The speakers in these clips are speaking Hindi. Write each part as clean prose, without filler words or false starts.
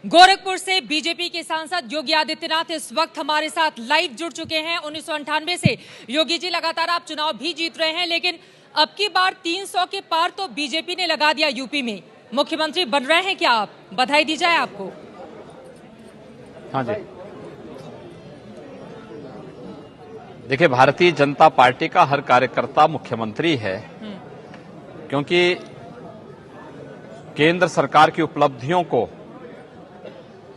गोरखपुर से बीजेपी के सांसद योगी आदित्यनाथ इस वक्त हमारे साथ लाइव जुड़ चुके हैं। 1998 से योगी जी लगातार आप चुनाव भी जीत रहे हैं, लेकिन अब की बार 300 के पार तो बीजेपी ने लगा दिया। यूपी में मुख्यमंत्री बन रहे हैं क्या आप? बधाई दी जाए आपको। हाँ जी, देखिए, भारतीय जनता पार्टी का हर कार्यकर्ता मुख्यमंत्री है, क्योंकि केंद्र सरकार की उपलब्धियों को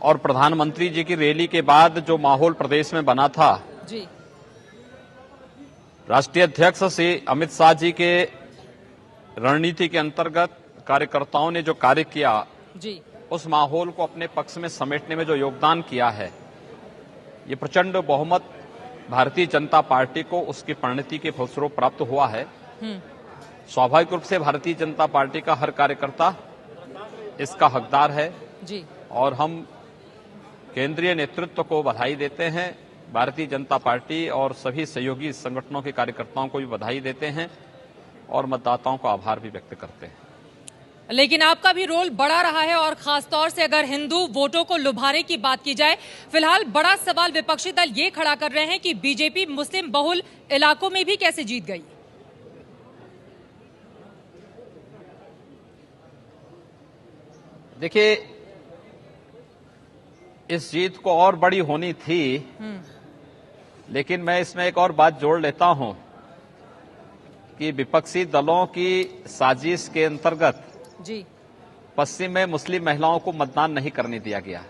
और प्रधानमंत्री जी की रैली के बाद जो माहौल प्रदेश में बना था जी, राष्ट्रीय अध्यक्ष श्री अमित शाह जी के रणनीति के अंतर्गत कार्यकर्ताओं ने जो कार्य किया जी, उस माहौल को अपने पक्ष में समेटने में जो योगदान किया है, ये प्रचंड बहुमत भारतीय जनता पार्टी को उसकी परिणति के फलस्वरूप प्राप्त हुआ है। स्वाभाविक रूप से भारतीय जनता पार्टी का हर कार्यकर्ता इसका हकदार है जी। और हम केंद्रीय नेतृत्व को बधाई देते हैं। भारतीय जनता पार्टी और सभी सहयोगी संगठनों के कार्यकर्ताओं को भी बधाई देते हैं और मतदाताओं का आभार भी व्यक्त करते हैं। लेकिन आपका भी रोल बड़ा रहा है, और खासतौर से अगर हिंदू वोटों को लुभाने की बात की जाए, फिलहाल बड़ा सवाल विपक्षी दल ये खड़ा कर रहे हैं कि बीजेपी मुस्लिम बहुल इलाकों में भी कैसे जीत गई। देखिए, इस जीत को और बड़ी होनी थी, लेकिन मैं इसमें एक और बात जोड़ लेता हूं कि विपक्षी दलों की साजिश के अंतर्गत जी, पश्चिम में मुस्लिम महिलाओं को मतदान नहीं करने दिया गया।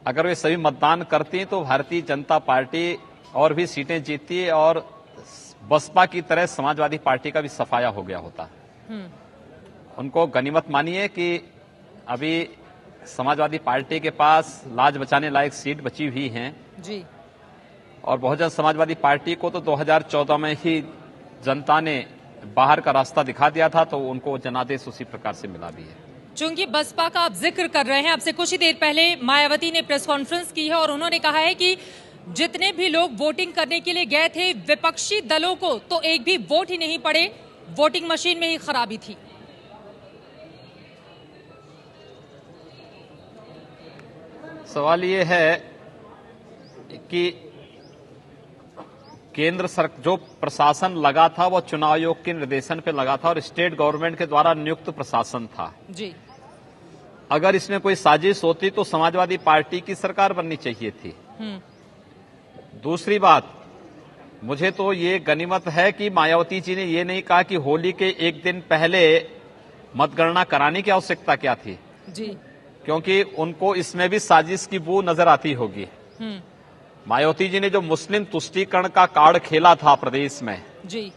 अगर वे सभी मतदान करती तो भारतीय जनता पार्टी और भी सीटें जीतती और बसपा की तरह समाजवादी पार्टी का भी सफाया हो गया होता। उनको गनीमत मानिए कि अभी समाजवादी पार्टी के पास लाज बचाने लायक सीट बची हुई हैं जी, और बहुजन समाजवादी पार्टी को तो 2014 में ही जनता ने बाहर का रास्ता दिखा दिया था, तो उनको जनादेश उसी प्रकार से मिला भी है। चूंकि बसपा का आप जिक्र कर रहे हैं, आपसे कुछ ही देर पहले मायावती ने प्रेस कॉन्फ्रेंस की है और उन्होंने कहा है कि जितने भी लोग वोटिंग करने के लिए गए थे, विपक्षी दलों को तो एक भी वोट ही नहीं पड़े, वोटिंग मशीन में ही खराबी थी। सवाल ये है कि केंद्र सरकार जो प्रशासन लगा था वो चुनाव आयोग के निर्देशन पे लगा था और स्टेट गवर्नमेंट के द्वारा नियुक्त प्रशासन था जी। अगर इसमें कोई साजिश होती तो समाजवादी पार्टी की सरकार बननी चाहिए थी। दूसरी बात, मुझे तो ये गनीमत है कि मायावती जी ने ये नहीं कहा कि होली के एक दिन पहले मतगणना कराने की आवश्यकता क्या थी जी, क्योंकि उनको इसमें भी साजिश की बू नजर आती होगी। मायावती जी ने जो मुस्लिम तुष्टीकरण का कार्ड खेला था प्रदेश में जी,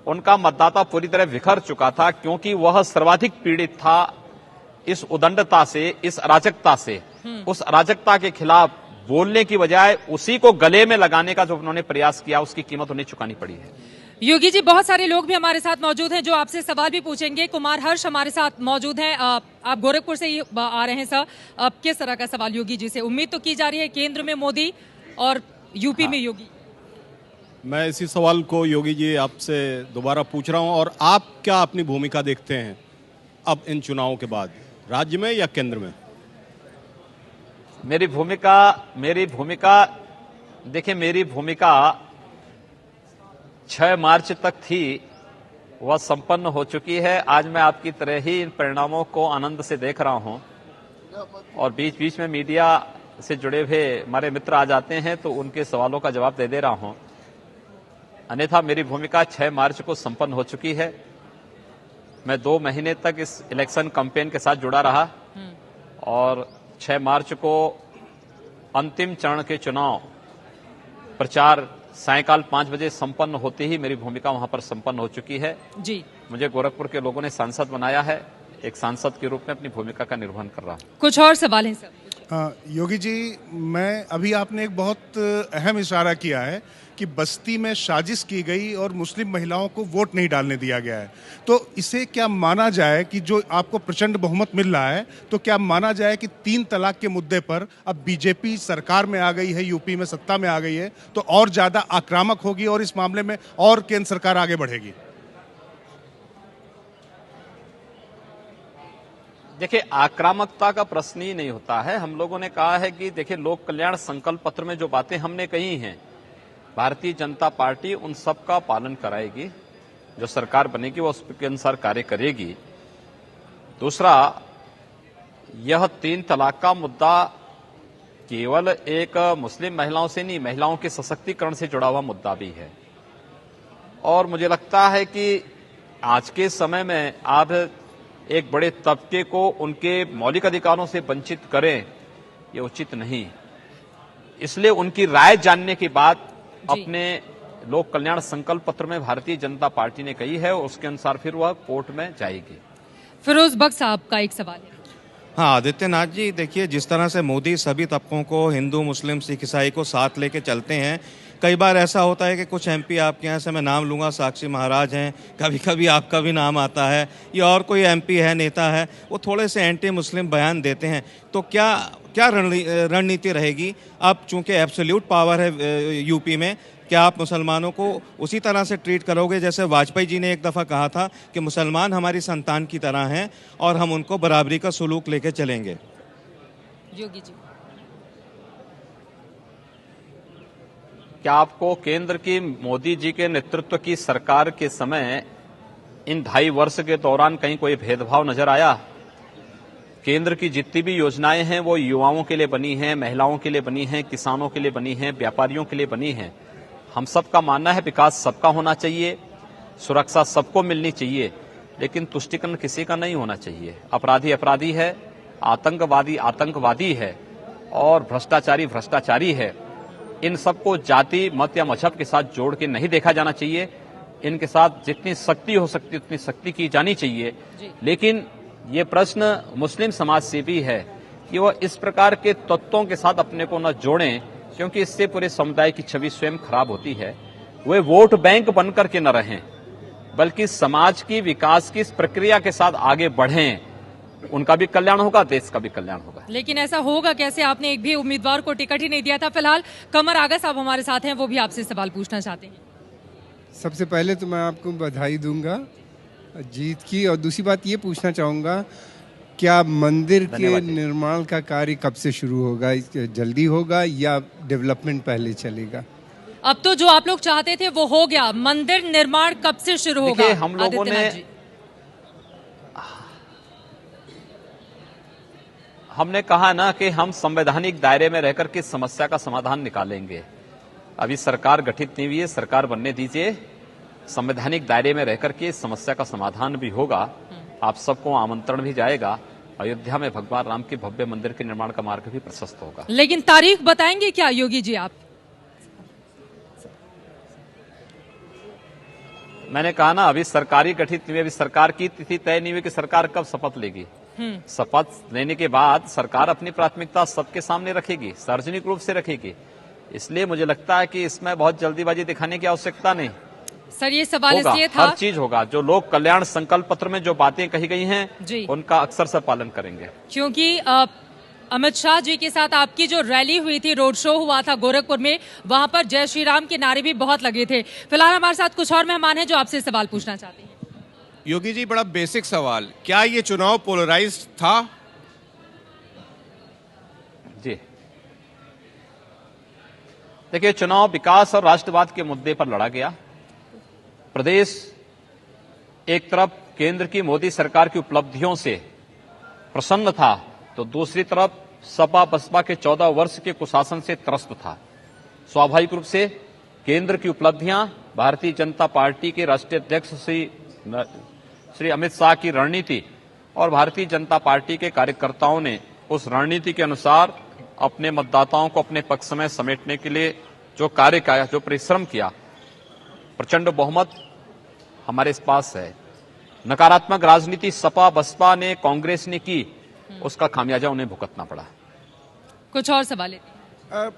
उनका मतदाता पूरी तरह बिखर चुका था, क्योंकि वह सर्वाधिक पीड़ित था इस उदंडता से, इस अराजकता से। उस अराजकता के खिलाफ बोलने की बजाय उसी को गले में लगाने का जो उन्होंने प्रयास किया, उसकी कीमत उन्हें चुकानी पड़ी है। योगी जी, बहुत सारे लोग भी हमारे साथ मौजूद हैं जो आपसे सवाल भी पूछेंगे। कुमार हर्ष हमारे साथ मौजूद हैं। आप गोरखपुर से ही आ रहे हैं सर, किस तरह का सवाल योगी जी से? उम्मीद तो की जा रही है केंद्र में मोदी और यूपी में योगी। मैं इसी सवाल को योगी जी आपसे दोबारा पूछ रहा हूं, और आप क्या अपनी भूमिका देखते हैं अब इन चुनावों के बाद, राज्य में या केंद्र में? मेरी भूमिका देखिए, मेरी भूमिका 6 मार्च तक थी, वह संपन्न हो चुकी है। आज मैं आपकी तरह ही इन परिणामों को आनंद से देख रहा हूं और बीच बीच में मीडिया से जुड़े हुए हमारे मित्र आ जाते हैं तो उनके सवालों का जवाब दे रहा हूं। अन्यथा मेरी भूमिका 6 मार्च को संपन्न हो चुकी है। मैं 2 महीने तक इस इलेक्शन कैंपेन के साथ जुड़ा रहा और 6 मार्च को अंतिम चरण के चुनाव प्रचार सायंकाल 5 बजे संपन्न होते ही मेरी भूमिका वहां पर संपन्न हो चुकी है जी। मुझे गोरखपुर के लोगों ने सांसद बनाया है, एक सांसद के रूप में अपनी भूमिका का निर्वहन कर रहा हूं। कुछ और सवाल हैं सर? योगी जी, मैं अभी आपने एक बहुत अहम इशारा किया है कि बस्ती में साजिश की गई और मुस्लिम महिलाओं को वोट नहीं डालने दिया गया है, तो इसे क्या माना जाए कि जो आपको प्रचंड बहुमत मिल रहा है, तो क्या माना जाए कि 3 तलाक के मुद्दे पर अब बीजेपी सरकार में आ गई है, यूपी में सत्ता में आ गई है, तो और ज्यादा आक्रामक होगी और इस मामले में और केंद्र सरकार आगे बढ़ेगी? देखिए, आक्रामकता का प्रश्न ही नहीं होता है। हम लोगों ने कहा है कि देखिए, लोक कल्याण संकल्प पत्र में जो बातें हमने कही हैं, भारतीय जनता पार्टी उन सब का पालन कराएगी। जो सरकार बनेगी वो उसके अनुसार कार्य करेगी। दूसरा, यह 3 तलाक का मुद्दा केवल एक मुस्लिम महिलाओं से नहीं, महिलाओं के सशक्तिकरण से जुड़ा हुआ मुद्दा भी है। और मुझे लगता है कि आज के समय में आप एक बड़े तबके को उनके मौलिक अधिकारों से वंचित करें, ये उचित नहीं। इसलिए उनकी राय जानने के बाद अपने लोक कल्याण संकल्प पत्र में भारतीय जनता पार्टी ने कही है, उसके अनुसार फिर वह कोर्ट में जाएगी। फिरोज बख्श साहब का एक सवाल है। हाँ, आदित्यनाथ जी, देखिए जिस तरह से मोदी सभी तबकों को, हिंदू मुस्लिम सिख ईसाई को साथ लेके चलते हैं, कई बार ऐसा होता है कि कुछ एमपी आपके यहाँ से मैं नाम लूंगा, साक्षी महाराज हैं, कभी कभी आपका भी नाम आता है, या और कोई एमपी है, नेता है, वो थोड़े से एंटी मुस्लिम बयान देते हैं। तो क्या क्या रणनीति रहेगी? अब चूंकि एब्सोल्यूट पावर है यूपी में, क्या आप मुसलमानों को उसी तरह से ट्रीट करोगे जैसे वाजपेयी जी ने एक दफ़ा कहा था कि मुसलमान हमारी संतान की तरह हैं और हम उनको बराबरी का सुलूक लेके चलेंगे? योगी जी, क्या आपको केंद्र की मोदी जी के नेतृत्व की सरकार के समय इन 2.5 वर्ष के दौरान कहीं कोई भेदभाव नजर आया? केंद्र की जितनी भी योजनाएं हैं वो युवाओं के लिए बनी हैं, महिलाओं के लिए बनी हैं, किसानों के लिए बनी हैं, व्यापारियों के लिए बनी हैं। हम सबका मानना है विकास सबका होना चाहिए, सुरक्षा सबको मिलनी चाहिए, लेकिन तुष्टिकरण किसी का नहीं होना चाहिए। अपराधी अपराधी है, आतंकवादी आतंकवादी है और भ्रष्टाचारी भ्रष्टाचारी है। इन सबको जाति, मत या मजहब के साथ जोड़ के नहीं देखा जाना चाहिए। इनके साथ जितनी सख्ती हो सकती है उतनी सख्ती की जानी चाहिए। लेकिन ये प्रश्न मुस्लिम समाज से भी है कि वह इस प्रकार के तत्वों के साथ अपने को न जोड़ें, क्योंकि इससे पूरे समुदाय की छवि स्वयं खराब होती है। वे वोट बैंक बनकर के न रहें, बल्कि समाज की विकास की इस प्रक्रिया के साथ आगे बढ़ें। उनका भी कल्याण होगा, देश का भी कल्याण होगा। लेकिन ऐसा होगा कैसे? आपने एक भी उम्मीदवार को टिकट ही नहीं दिया था। फिलहाल कमर आगा साहब हमारे साथ हैं, वो भी आपसे सवाल पूछना चाहते हैं। सबसे पहले तो मैं आपको बधाई दूंगा जीत की, और दूसरी बात ये पूछना चाहूँगा, क्या मंदिर के निर्माण का कार्य कब से शुरू होगा? जल्दी होगा या डेवलपमेंट पहले चलेगा? अब तो जो आप लोग चाहते थे वो हो गया। मंदिर निर्माण कब से शुरू होगा? हम लोगों ने हमने कहा ना कि हम संवैधानिक दायरे में रहकर के समस्या का समाधान निकालेंगे। अभी सरकार गठित नहीं हुई है, सरकार बनने दीजिए, संवैधानिक दायरे में रहकर के समस्या का समाधान भी होगा। आप सबको आमंत्रण भी जाएगा। अयोध्या में भगवान राम के भव्य मंदिर के निर्माण का मार्ग भी प्रशस्त होगा। लेकिन तारीख बताएंगे क्या योगी जी आप? मैंने कहा ना, अभी सरकारी गठित नहीं हुई, अभी सरकार की तिथि तय नहीं हुई कि सरकार कब शपथ लेगी। शपथ लेने के बाद सरकार अपनी प्राथमिकता सबके सामने रखेगी, सार्वजनिक रूप से रखेगी। इसलिए मुझे लगता है कि इसमें बहुत जल्दीबाजी दिखाने की आवश्यकता नहीं। सर, ये सवाल इसलिए था, हर चीज होगा। जो लोक कल्याण संकल्प पत्र में जो बातें कही गई हैं उनका अक्सर से पालन करेंगे। क्योंकि अमित शाह जी के साथ आपकी जो रैली हुई थी, रोड शो हुआ था गोरखपुर में, वहां पर जय श्री राम के नारे भी बहुत लगे थे। फिलहाल हमारे साथ कुछ और मेहमान हैं जो आपसे सवाल पूछना चाहते हैं। योगी जी, बड़ा बेसिक सवाल, क्या ये चुनाव पोलराइज था? जी देखिए, चुनाव विकास और राष्ट्रवाद के मुद्दे पर लड़ा गया। प्रदेश एक तरफ केंद्र की मोदी सरकार की उपलब्धियों से प्रसन्न था, तो दूसरी तरफ सपा बसपा के 14 वर्ष के कुशासन से त्रस्त था। स्वाभाविक रूप से केंद्र की उपलब्धियां, भारतीय जनता पार्टी के राष्ट्रीय अध्यक्ष श्री अमित शाह की रणनीति और भारतीय जनता पार्टी के कार्यकर्ताओं ने उस रणनीति के अनुसार अपने मतदाताओं को अपने पक्ष में समेटने के लिए जो कार्य किया, जो परिश्रम किया, प्रचंड बहुमत हमारे पास है। नकारात्मक राजनीति सपा बसपा ने, कांग्रेस ने की, उसका खामियाजा उन्हें भुगतना पड़ा। कुछ और सवाल है।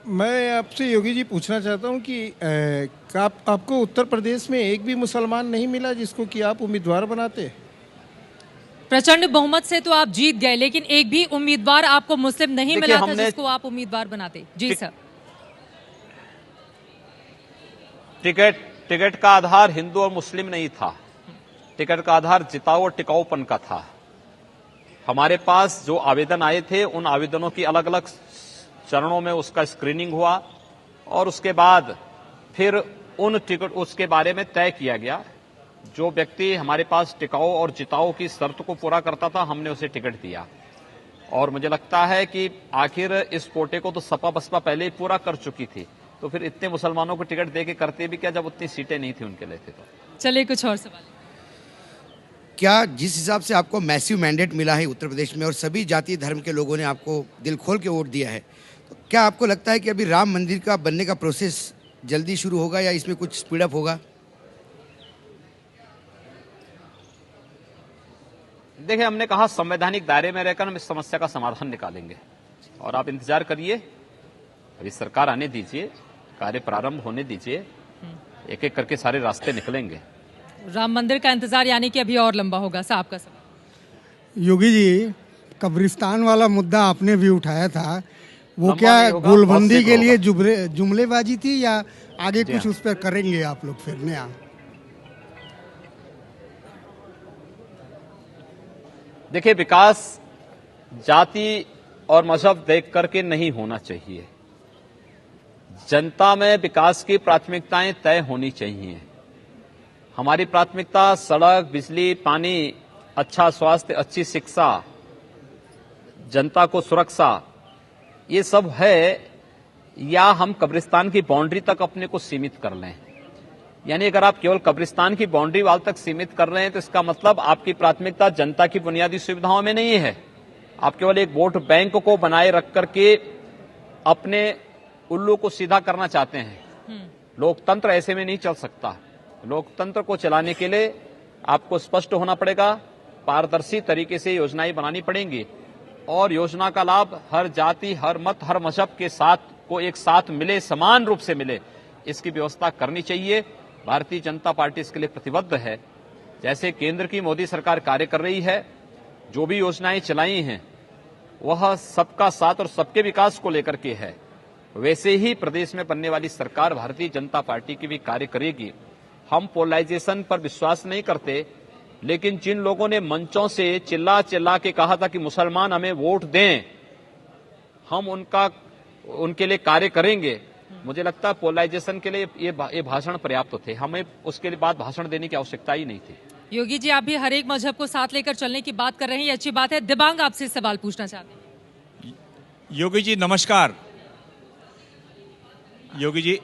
मैं आपसे योगी जी पूछना चाहता हूं कि आपको उत्तर प्रदेश में एक भी मुसलमान नहीं मिला जिसको कि आप उम्मीदवार बनाते? प्रचंड बहुमत से तो आप जीत गए, लेकिन एक भी उम्मीदवार आपको मुस्लिम नहीं मिला था जिसको आप उम्मीदवार बनाते। जी सर। टिकट का आधार हिंदू और मुस्लिम नहीं था, टिकट का आधार जिताऊ और टिकाऊपन का था। हमारे पास जो आवेदन आए थे उन आवेदनों की अलग अलग चरणों में उसका स्क्रीनिंग हुआ और उसके बाद फिर उन टिकट उसके बारे में तय किया गया। जो व्यक्ति हमारे पास टिकाऊ और जिताऊ की शर्त को पूरा करता था हमने उसे टिकट दिया। और मुझे लगता है कि आखिर इस कोटे को तो सपा बसपा पहले ही पूरा कर चुकी थी, तो फिर इतने मुसलमानों को टिकट दे के करते भी क्या जब उतनी सीटें नहीं थी उनके लिए थे। तो चलिए कुछ और सवाल। क्या जिस हिसाब से आपको मैसिव मैंडेट मिला है उत्तर प्रदेश में और सभी जाति धर्म के लोगों ने आपको दिल खोल के वोट दिया है, तो क्या आपको लगता है कि अभी राम मंदिर का बनने का प्रोसेस जल्दी शुरू होगा या इसमें कुछ स्पीड अप होगा? देखिए, हमने कहा संवैधानिक दायरे में रहकर हम इस समस्या का समाधान निकालेंगे और आप इंतजार करिए, अभी सरकार आने दीजिए, कार्य प्रारंभ होने दीजिए, एक एक करके सारे रास्ते निकलेंगे। राम मंदिर का इंतजार यानी कि अभी और लंबा होगा। साहब का सवाल। योगी जी, कब्रिस्तान वाला मुद्दा आपने भी उठाया था, वो लंबा क्या नहीं होगा, गोलबंदी बहुत के लिए होगा। जुमलेबाजी थी या आगे जी कुछ हाँ। उस पर करेंगे आप लोग फिर नया? देखिए, विकास जाति और मजहब देख करके नहीं होना चाहिए। जनता में विकास की प्राथमिकताएं तय होनी चाहिए। हमारी प्राथमिकता सड़क, बिजली, पानी, अच्छा स्वास्थ्य, अच्छी शिक्षा, जनता को सुरक्षा, ये सब है, या हम कब्रिस्तान की बाउंड्री तक अपने को सीमित कर लें। यानी अगर आप केवल कब्रिस्तान की बाउंड्री वाल तक सीमित कर रहे हैं तो इसका मतलब आपकी प्राथमिकता जनता की बुनियादी सुविधाओं में नहीं है। आप केवल एक वोट बैंक को बनाए रख करके अपने उल्लू को सीधा करना चाहते हैं। लोकतंत्र ऐसे में नहीं चल सकता। लोकतंत्र को चलाने के लिए आपको स्पष्ट होना पड़ेगा, पारदर्शी तरीके से योजनाएं बनानी पड़ेंगी और योजना का लाभ हर जाति, हर मत, हर मजहब के साथ को एक साथ मिले, समान रूप से मिले, इसकी व्यवस्था करनी चाहिए। भारतीय जनता पार्टी इसके लिए प्रतिबद्ध है। जैसे केंद्र की मोदी सरकार कार्य कर रही है, जो भी योजनाएं चलाई हैं वह सबका साथ और सबके विकास को लेकर के है, वैसे ही प्रदेश में बनने वाली सरकार भारतीय जनता पार्टी की भी कार्य करेगी। हम पोलराइजेशन पर विश्वास नहीं करते, लेकिन जिन लोगों ने मंचों से चिल्ला चिल्ला के कहा था कि मुसलमान हमें वोट दें, हम उनके लिए कार्य करेंगे। मुझे लगता है पोलराइजेशन के लिए ये भाषण पर्याप्त थे, हमें उसके बाद भाषण देने की आवश्यकता ही नहीं थी। योगी जी, आप भी हर एक मजहब को साथ लेकर चलने की बात कर रहे हैं, ये अच्छी बात है। दिबांग आपसे सवाल पूछना चाहते हैं। योगी जी नमस्कार। योगी जी,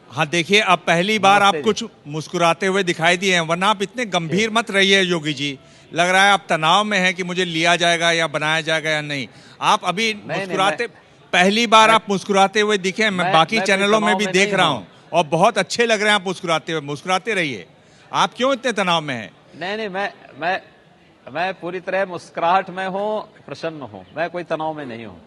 हाँ देखिए, अब पहली बार आप कुछ मुस्कुराते हुए दिखाई दिए हैं, वरना आप इतने गंभीर मत रहिए योगी जी। लग रहा है आप तनाव में हैं कि मुझे लिया जाएगा या बनाया जाएगा या नहीं। आप अभी मुस्कुराते, पहली बार आप मुस्कुराते हुए दिखे, मैं बाकी चैनलों में भी देख रहा हूँ और बहुत अच्छे लग रहे हैं आप मुस्कुराते हुए। मुस्कुराते रहिए। आप क्यों इतने तनाव में हैं? नहीं, मैं पूरी तरह मुस्कुराहट में हूँ, प्रसन्न हूँ, मैं कोई तनाव में नहीं हूँ।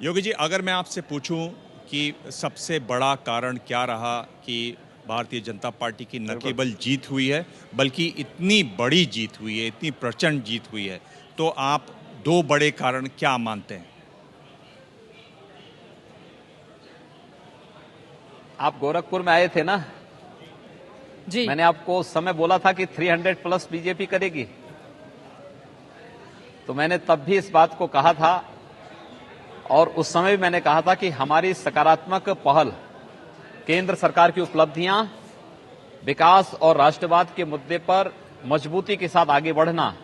योगी जी, अगर मैं आपसे पूछूं कि सबसे बड़ा कारण क्या रहा कि भारतीय जनता पार्टी की न केवल जीत हुई है बल्कि इतनी बड़ी जीत हुई है, इतनी प्रचंड जीत हुई है, तो आप दो बड़े कारण क्या मानते हैं? आप गोरखपुर में आए थे ना जी। मैंने आपको उस समय बोला था कि 300 प्लस बीजेपी करेगी, तो मैंने तब भी इस बात को कहा था और उस समय भी मैंने कहा था कि हमारी सकारात्मक पहल, केंद्र सरकार की उपलब्धियां, विकास और राष्ट्रवाद के मुद्दे पर मजबूती के साथ आगे बढ़ना,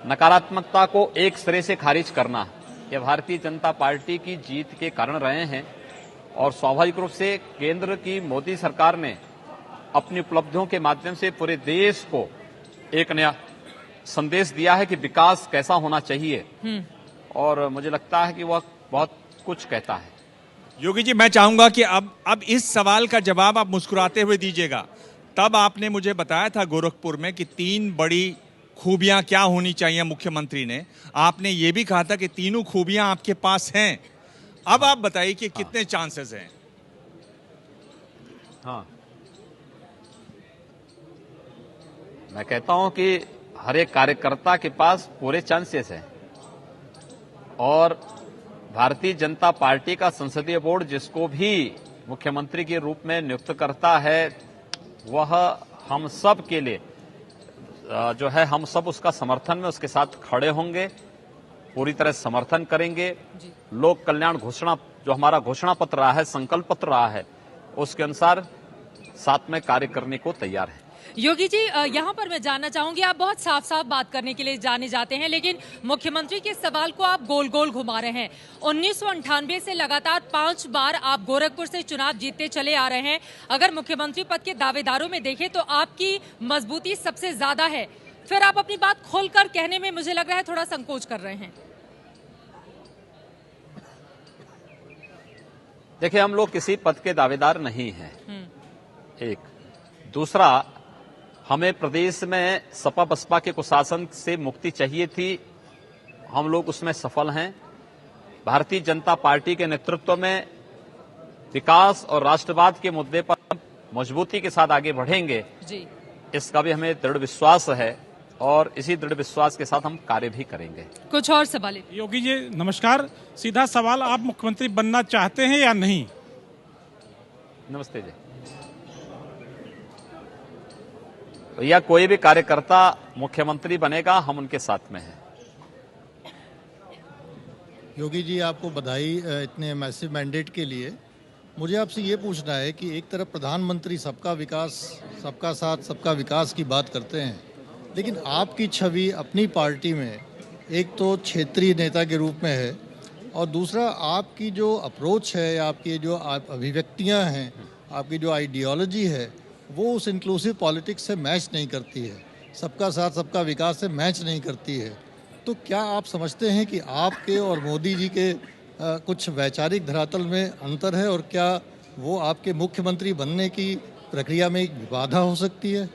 नकारात्मकता को एक सिरे से खारिज करना, यह भारतीय जनता पार्टी की जीत के कारण रहे हैं। और स्वाभाविक रूप से केंद्र की मोदी सरकार ने अपनी उपलब्धियों के माध्यम से पूरे देश को एक नया संदेश दिया है कि विकास कैसा होना चाहिए, और मुझे लगता है कि वह बहुत कुछ कहता है। योगी जी, मैं चाहूंगा कि अब इस सवाल का जवाब आप मुस्कुराते हुए दीजिएगा। तब आपने मुझे बताया था गोरखपुर में कि 3 बड़ी खूबियां क्या होनी चाहिए मुख्यमंत्री ने। आपने ये भी कहा था कि तीनों खूबियां आपके पास हैं। अब आप बताइए कि कितने चांसेस हैं? हाँ, मैं कहता हूं कि हर एक कार्यकर्ता के पास पूरे चांसेस हैं और भारतीय जनता पार्टी का संसदीय बोर्ड जिसको भी मुख्यमंत्री के रूप में नियुक्त करता है वह हम सब के लिए जो है हम सब उसका समर्थन में उसके साथ खड़े होंगे, पूरी तरह समर्थन करेंगे। लोक कल्याण घोषणा जो हमारा घोषणा पत्र रहा है, संकल्प पत्र रहा है, उसके अनुसार साथ में कार्य करने को तैयार है। योगी जी, यहाँ पर मैं जानना चाहूंगी, आप बहुत साफ साफ बात करने के लिए जाने जाते हैं, लेकिन मुख्यमंत्री के सवाल को आप गोल गोल घुमा रहे हैं। 1998 से लगातार 5 बार आप गोरखपुर से चुनाव जीतते चले आ रहे हैं। अगर मुख्यमंत्री पद के दावेदारों में देखें तो आपकी मजबूती सबसे ज्यादा है, फिर आप अपनी बात खोलकर कहने में मुझे लग रहा है थोड़ा संकोच कर रहे हैं। देखिए, हम लोग किसी पद के दावेदार नहीं हैं। एक दूसरा, हमें प्रदेश में सपा बसपा के कुशासन से मुक्ति चाहिए थी, हम लोग उसमें सफल हैं। भारतीय जनता पार्टी के नेतृत्व में विकास और राष्ट्रवाद के मुद्दे पर मजबूती के साथ आगे बढ़ेंगे जी। इसका भी हमें दृढ़ विश्वास है और इसी दृढ़ विश्वास के साथ हम कार्य भी करेंगे। कुछ और सवाल? योगी जी नमस्कार, सीधा सवाल, आप मुख्यमंत्री बनना चाहते हैं या नहीं? नमस्ते जी भैया, कोई भी कार्यकर्ता मुख्यमंत्री बनेगा, हम उनके साथ में हैं। योगी जी, आपको बधाई इतने मैसिव मैंडेट के लिए। मुझे आपसे ये पूछना है कि एक तरफ प्रधानमंत्री सबका विकास, सबका साथ, सबका विकास की बात करते हैं, लेकिन आपकी छवि अपनी पार्टी में एक तो क्षेत्रीय नेता के रूप में है और दूसरा आपकी जो अप्रोच है, आपकी जो अभिव्यक्तियां हैं, आपकी जो आइडियोलॉजी है, वो उस इंक्लूसिव पॉलिटिक्स से मैच नहीं करती है, सबका साथ सबका विकास से मैच नहीं करती है। तो क्या आप समझते हैं कि आपके और मोदी जी के कुछ वैचारिक धरातल में अंतर है और क्या वो आपके मुख्यमंत्री बनने की प्रक्रिया में एक बाधा हो सकती है?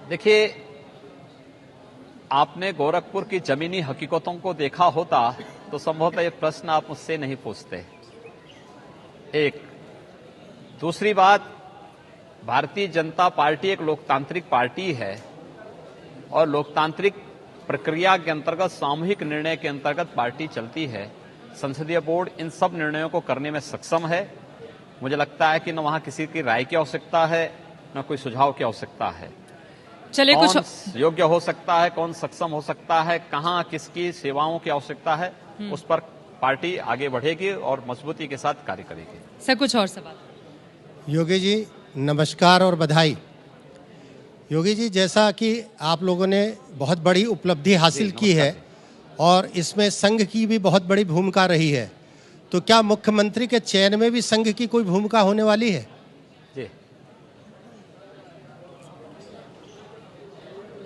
देखिए, आपने गोरखपुर की जमीनी हकीकतों को देखा होता तो संभवतः ये प्रश्न आप मुझसे नहीं पूछते। एक दूसरी बात, भारतीय जनता पार्टी एक लोकतांत्रिक पार्टी है और लोकतांत्रिक प्रक्रिया के अंतर्गत, सामूहिक निर्णय के अंतर्गत पार्टी चलती है। संसदीय बोर्ड इन सब निर्णयों को करने में सक्षम है। मुझे लगता है कि न वहां किसी की राय की आवश्यकता है, न कोई सुझाव की आवश्यकता है। चलिए, कौन योग्य हो सकता है, कौन सक्षम हो सकता है, कहां किसकी सेवाओं की आवश्यकता है, उस पर पार्टी आगे बढ़ेगी और मजबूती के साथ कार्य करेगी। सर, कुछ और सवाल? योगी जी नमस्कार और बधाई। योगी जी, जैसा कि आप लोगों ने बहुत बड़ी उपलब्धि हासिल की है और इसमें संघ की भी बहुत बड़ी भूमिका रही है, तो क्या मुख्यमंत्री के चयन में भी संघ की कोई भूमिका होने वाली है? जी,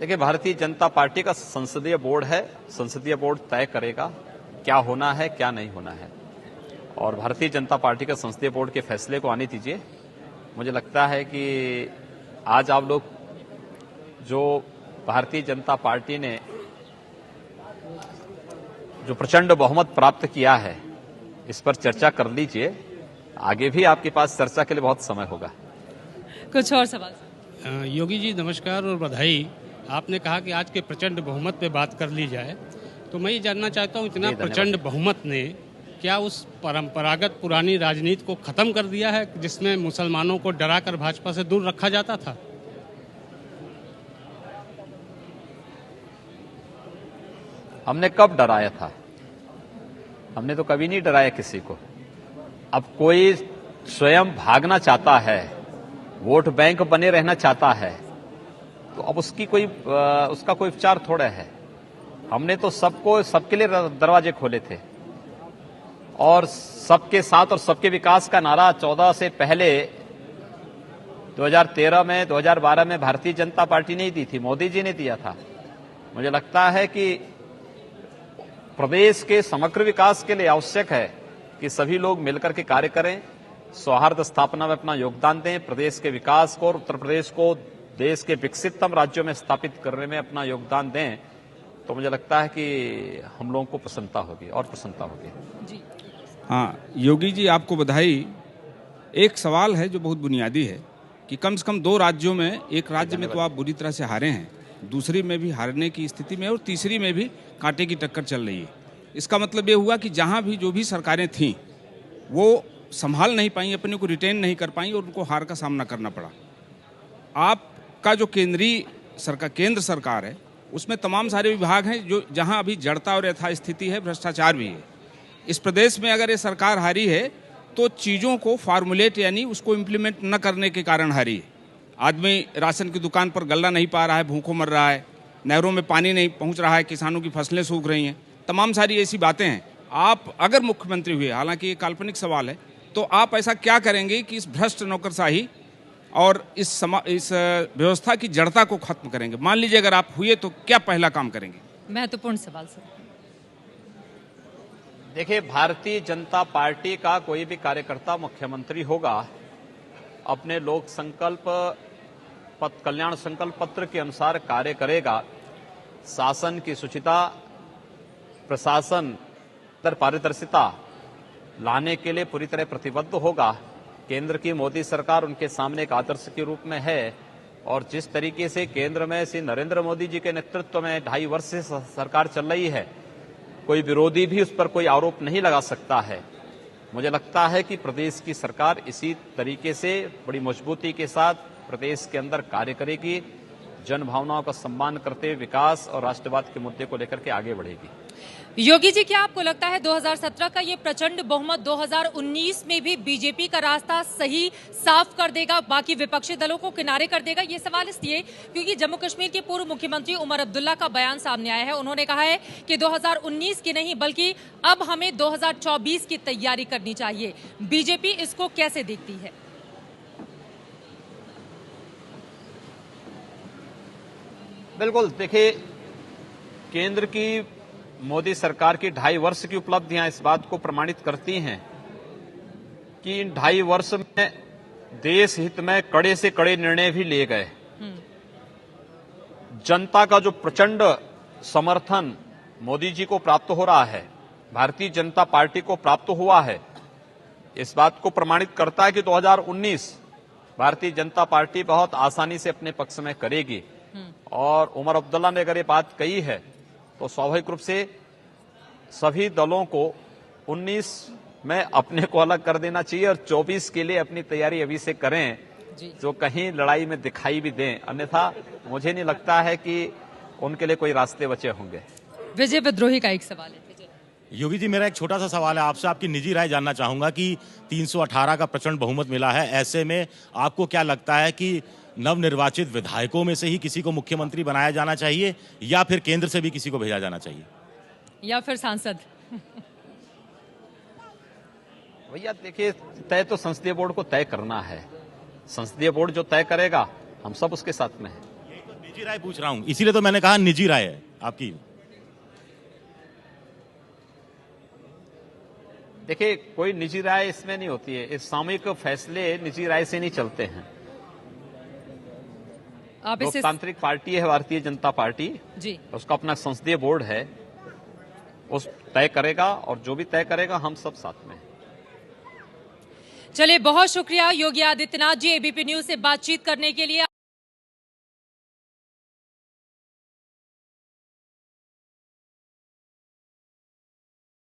देखिए, भारतीय जनता पार्टी का संसदीय बोर्ड है, संसदीय बोर्ड तय करेगा क्या होना है, क्या नहीं होना है, और भारतीय जनता पार्टी का संसदीय बोर्ड के फैसले को आने दीजिए। मुझे लगता है कि आज आप लोग जो भारतीय जनता पार्टी ने जो प्रचंड बहुमत प्राप्त किया है, इस पर चर्चा कर लीजिए। आगे भी आपके पास चर्चा के लिए बहुत समय होगा। कुछ और सवाल? योगी जी नमस्कार और बधाई। आपने कहा कि आज के प्रचंड बहुमत पे बात कर ली जाए, तो मैं ये जानना चाहता हूँ, इतना प्रचंड बहुमत ने क्या उस परंपरागत पुरानी राजनीति को खत्म कर दिया है जिसमें मुसलमानों को डराकर भाजपा से दूर रखा जाता था? हमने कब डराया था? हमने तो कभी नहीं डराया किसी को। अब कोई स्वयं भागना चाहता है, वोट बैंक बने रहना चाहता है, तो अब उसकी उसका कोई उपचार थोड़ा है। हमने तो सबके लिए दरवाजे खोले थे और सबके साथ और सबके विकास का नारा 14 से पहले 2013 में, 2012 में भारतीय जनता पार्टी ने ही दी थी, मोदी जी ने दिया था। मुझे लगता है कि प्रदेश के समग्र विकास के लिए आवश्यक है कि सभी लोग मिलकर के कार्य करें, सौहार्द स्थापना में अपना योगदान दें, प्रदेश के विकास को और उत्तर प्रदेश को देश के विकसिततम राज्यों में स्थापित करने में अपना योगदान दें। तो मुझे लगता है कि हम लोगों को प्रसन्नता होगी और प्रसन्नता होगी। हाँ योगी जी, आपको बधाई। एक सवाल है जो बहुत बुनियादी है कि कम से कम 2 राज्यों में, एक राज्य में तो आप बुरी तरह से हारे हैं, दूसरी में भी हारने की स्थिति में और तीसरी में भी कांटे की टक्कर चल रही है। इसका मतलब ये हुआ कि जहाँ भी जो भी सरकारें थीं वो संभाल नहीं पाई, अपने को रिटेन नहीं कर पाई और उनको हार का सामना करना पड़ा। आपका जो केंद्र सरकार है उसमें तमाम सारे विभाग हैं जो जहां अभी जड़ता और यथास्थिति है, भ्रष्टाचार भी है। इस प्रदेश में अगर ये सरकार हारी है तो चीज़ों को फार्मूलेट यानी उसको इम्प्लीमेंट न करने के कारण हारी है। आदमी राशन की दुकान पर गल्ला नहीं पा रहा है, भूखों मर रहा है, नहरों में पानी नहीं पहुंच रहा है, किसानों की फसलें सूख रही हैं, तमाम सारी ऐसी बातें हैं। आप अगर मुख्यमंत्री हुए, हालांकि ये काल्पनिक सवाल है, तो आप ऐसा क्या करेंगे कि इस भ्रष्ट नौकरशाही और इस व्यवस्था की जड़ता को खत्म करेंगे? मान लीजिए अगर आप हुए तो क्या पहला काम करेंगे? महत्वपूर्ण सवाल सर। देखिए, भारतीय जनता पार्टी का कोई भी कार्यकर्ता मुख्यमंत्री होगा, अपने लोक संकल्प कल्याण संकल्प पत्र के अनुसार कार्य करेगा, शासन की शुचिता, प्रशासन पारदर्शिता लाने के लिए पूरी तरह प्रतिबद्ध होगा। केंद्र की मोदी सरकार उनके सामने एक आदर्श के रूप में है और जिस तरीके से केंद्र में श्री नरेंद्र मोदी जी के नेतृत्व में 2.5 वर्ष से सरकार चल रही है, कोई विरोधी भी उस पर कोई आरोप नहीं लगा सकता है। मुझे लगता है कि प्रदेश की सरकार इसी तरीके से बड़ी मजबूती के साथ प्रदेश के अंदर कार्य करेगी, जन भावनाओं का सम्मान करते हुए विकास और राष्ट्रवाद के मुद्दे को लेकर के आगे बढ़ेगी। योगी जी, क्या आपको लगता है 2017 का ये प्रचंड बहुमत 2019 में भी बीजेपी का रास्ता सही साफ कर देगा, बाकी विपक्षी दलों को किनारे कर देगा? ये सवाल इसलिए क्योंकि जम्मू कश्मीर के पूर्व मुख्यमंत्री उमर अब्दुल्ला का बयान सामने आया है। उन्होंने कहा है कि 2019 की नहीं बल्कि अब हमें 2024 की तैयारी करनी चाहिए। बीजेपी इसको कैसे देखती है? बिल्कुल, देखिए, केंद्र की मोदी सरकार की 2.5 वर्ष की उपलब्धियां इस बात को प्रमाणित करती हैं कि इन 2.5 वर्ष में देश हित में कड़े से कड़े निर्णय भी लिए गए। जनता का जो प्रचंड समर्थन मोदी जी को प्राप्त हो रहा है, भारतीय जनता पार्टी को प्राप्त हुआ है, इस बात को प्रमाणित करता है कि 2019 भारतीय जनता पार्टी बहुत आसानी से अपने पक्ष में करेगी। और उमर अब्दुल्ला ने अगर ये बात कही है तो स्वाभाविक रूप से सभी दलों को 19 में अपने को अलग कर देना चाहिए और 24 के लिए अपनी तैयारी अभी से करें, जो कहीं लड़ाई में दिखाई भी दें। अन्यथा मुझे नहीं लगता है कि उनके लिए कोई रास्ते बचे होंगे। विजय विद्रोही का एक सवाल है। योगी जी, मेरा एक छोटा सा सवाल है आपसे, आपकी निजी राय जानना चाहूंगा कि 318 का प्रचंड बहुमत मिला है, ऐसे में आपको क्या लगता है कि नवनिर्वाचित विधायकों में से ही किसी को मुख्यमंत्री बनाया जाना चाहिए या फिर केंद्र से भी किसी को भेजा जाना चाहिए, या फिर सांसद? भैया देखिए, तय तो संसदीय बोर्ड को तय करना है। संसदीय बोर्ड जो तय करेगा हम सब उसके साथ में हैं। ये तो निजी राय पूछ रहा हूं, इसीलिए तो मैंने कहा निजी राय है आपकी। देखिए, कोई निजी राय इसमें नहीं होती है। इस सामूहिक फैसले निजी राय से नहीं चलते हैं। लोकतांत्रिक पार्टी है भारतीय जनता पार्टी जी, उसका अपना संसदीय बोर्ड है, उस तय करेगा और जो भी तय करेगा हम सब साथ में। चलिए, बहुत शुक्रिया योगी आदित्यनाथ जी एबीपी न्यूज से बातचीत करने के लिए।